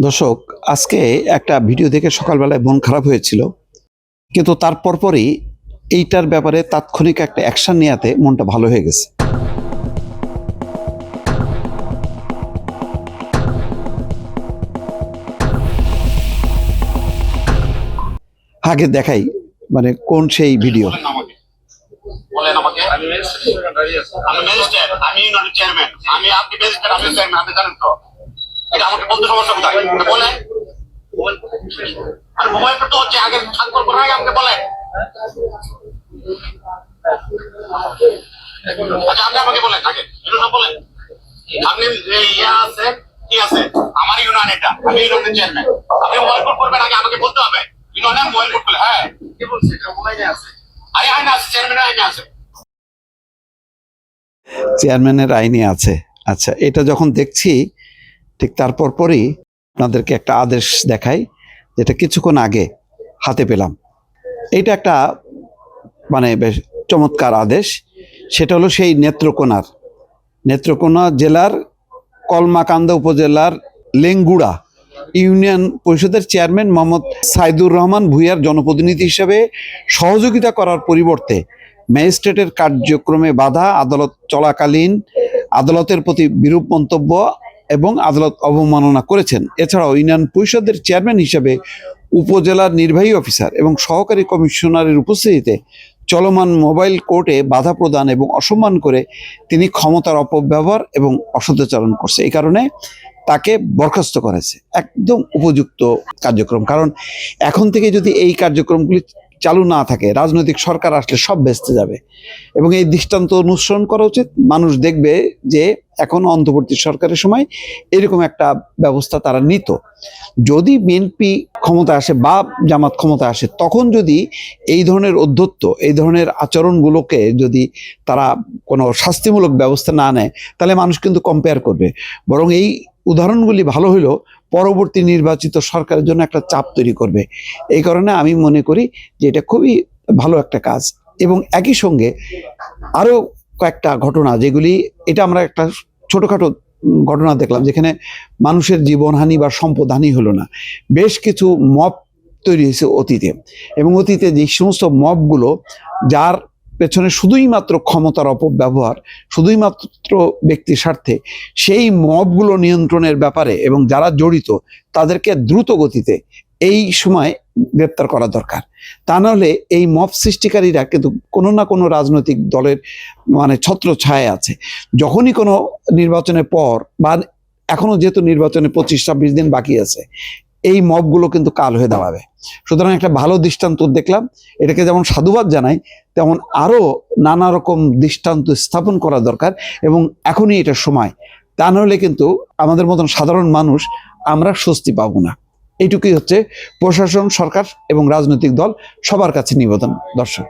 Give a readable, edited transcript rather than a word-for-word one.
দর্শক, আজকে একটা ভিডিও দেখে সকালবেলায় মন খারাপ হয়েছিল, কিন্তু তার পরপরই এইটার ব্যাপারে তাৎক্ষণিক একটা অ্যাকশন নেওয়াতে মনটা ভালো হয়ে গেছে। আগে দেখাই মানে কোন সেই ভিডিও। বলেন আমাকে। আমি ম্যাজিস্ট্রেট, আমি ইউনিয়নের চেয়ারম্যান, আমি আপনি ম্যাজিস্ট্রেট, আমি চেয়ারম্যান, আপনি জানেন তো। এটা আমাকে বলতে সমস্যা কোথায়? বলেন। আর মোবাইল তো হচ্ছে আগে স্বাক্ষর করার আগে আমাকে বলেন। আচ্ছা আপনি আমাকে বলেন আগে, ইউনিয়ন বলেন। আপনি ইয়া আছে কি আছে? আমার ইউনিয়ন এটা, আমি ইউনিয়নের চেয়ারম্যান। আপনি মোবাইল কোড করবেন আগে আমাকে বলতে হবে। ইউনিয়নে মোবাইল কোড করলে হ্যাঁ কি বলছে? এটা মোবাইলে আছে। আরে আইনে আছে, চেয়ারম্যানের আইনে আছে। চেয়ারম্যানের আইনে আছে। আচ্ছা, এটা যখন দেখছি ঠিক তারপর পরই আপনাদেরকে একটা আদেশ দেখাই, যেটা কিছুক্ষণ আগে হাতে পেলাম। এটা একটা মানে বেশ চমৎকার আদেশ। সেটা হলো সেই নেত্রকোনা জেলার কলমাকান্দা উপজেলার লেঙ্গুড়া ইউনিয়ন পরিষদের চেয়ারম্যান মোহাম্মদ সাইদুর রহমান ভূঁইয়ার জনপ্রতিনিধি হিসেবে সহযোগিতা করার পরিবর্তে ম্যাজিস্ট্রেটের কার্যক্রমে বাধা, আদালত চলাকালীন আদালতের প্রতি বিরূপ মন্তব্য এবং আদালত অবমাননা করেছেন। এছাড়াও ইউনিয়ন পরিষদের চেয়ারম্যান হিসেবে উপজেলার নির্বাহী অফিসার এবং সহকারী কমিশনারের উপস্থিতিতে চলমান মোবাইল কোর্টে বাধা প্রদান এবং অসম্মান করে তিনি ক্ষমতার অপব্যবহার এবং অসদাচরণ করছে। এই কারণে তাকে বরখাস্ত করেছে। একদম উপযুক্ত কার্যক্রম, কারণ এখন থেকে যদি এই কার্যক্রমগুলি চালু না থাকে, রাজনৈতিক সরকার আসলে সব ভেস্তে যাবে এবং এই দৃষ্টান্ত অনুসরণ করা উচিত। মানুষ দেখবে যে এখন অন্তর্বর্তী সরকারের সময় এরকম একটা ব্যবস্থা তারা নিত। যদি বিএনপি ক্ষমতা আসে বা জামাত ক্ষমতা আসে, তখন যদি এই ধরনের অধ্যত্ব, এই ধরনের আচরণগুলোকে যদি তারা কোনো শাস্তিমূলক ব্যবস্থা না নেয়, তাহলে মানুষ কিন্তু কম্পেয়ার করবে। বরং এই উদাহরণগুলি ভালো হলেও পরবর্তী নির্বাচিত সরকারের জন্য একটা চাপ তৈরি করবে। এই কারণে আমি মনে করি যে এটা খুবই ভালো একটা কাজ। এবং একই সঙ্গে আরও কয়েকটা ঘটনা, যেগুলি এটা আমরা একটা ছোটোখাটো ঘটনা দেখলাম, যেখানে মানুষের জীবনহানি বা সম্পদহানি হলো না। বেশ কিছু মব তৈরি হয়েছে অতীতে, এবং অতীতে যে সমস্ত মবগুলো যার পেছনে শুধুই মাত্র ক্ষমতার অপব্যবহার, শুধুই মাত্র ব্যক্তির স্বার্থে, সেই মবগুলো নিয়ন্ত্রণের ব্যাপারে এবং যারা জড়িত তাদেরকে দ্রুত গতিতে এই সময় গ্রেপ্তার করা দরকার। তা নাহলে এই মব সৃষ্টিকারীরা কিন্তু কোনো না কোনো রাজনৈতিক দলের মানে ছত্র ছায় আছে। যখনই কোনো নির্বাচনের পর বা এখনো যেহেতু নির্বাচনে 25-26 দিন বাকি আছে, এই মবগুলো কিন্তু কাল হয়ে দাঁড়াবে। সুতরাং একটা ভালো দৃষ্টান্ত দেখলাম, এটাকে যেমন সাধুবাদ জানাই, তেমন আরও নানা রকম দৃষ্টান্ত স্থাপন করা দরকার এবং এখনই এটার সময়। তা নাহলে কিন্তু আমাদের মতন সাধারণ মানুষ আমরা স্বস্তি পাবো না। এইটুকুই হচ্ছে প্রশাসন, সরকার এবং রাজনৈতিক দল সবার কাছে নিবেদন। দর্শক।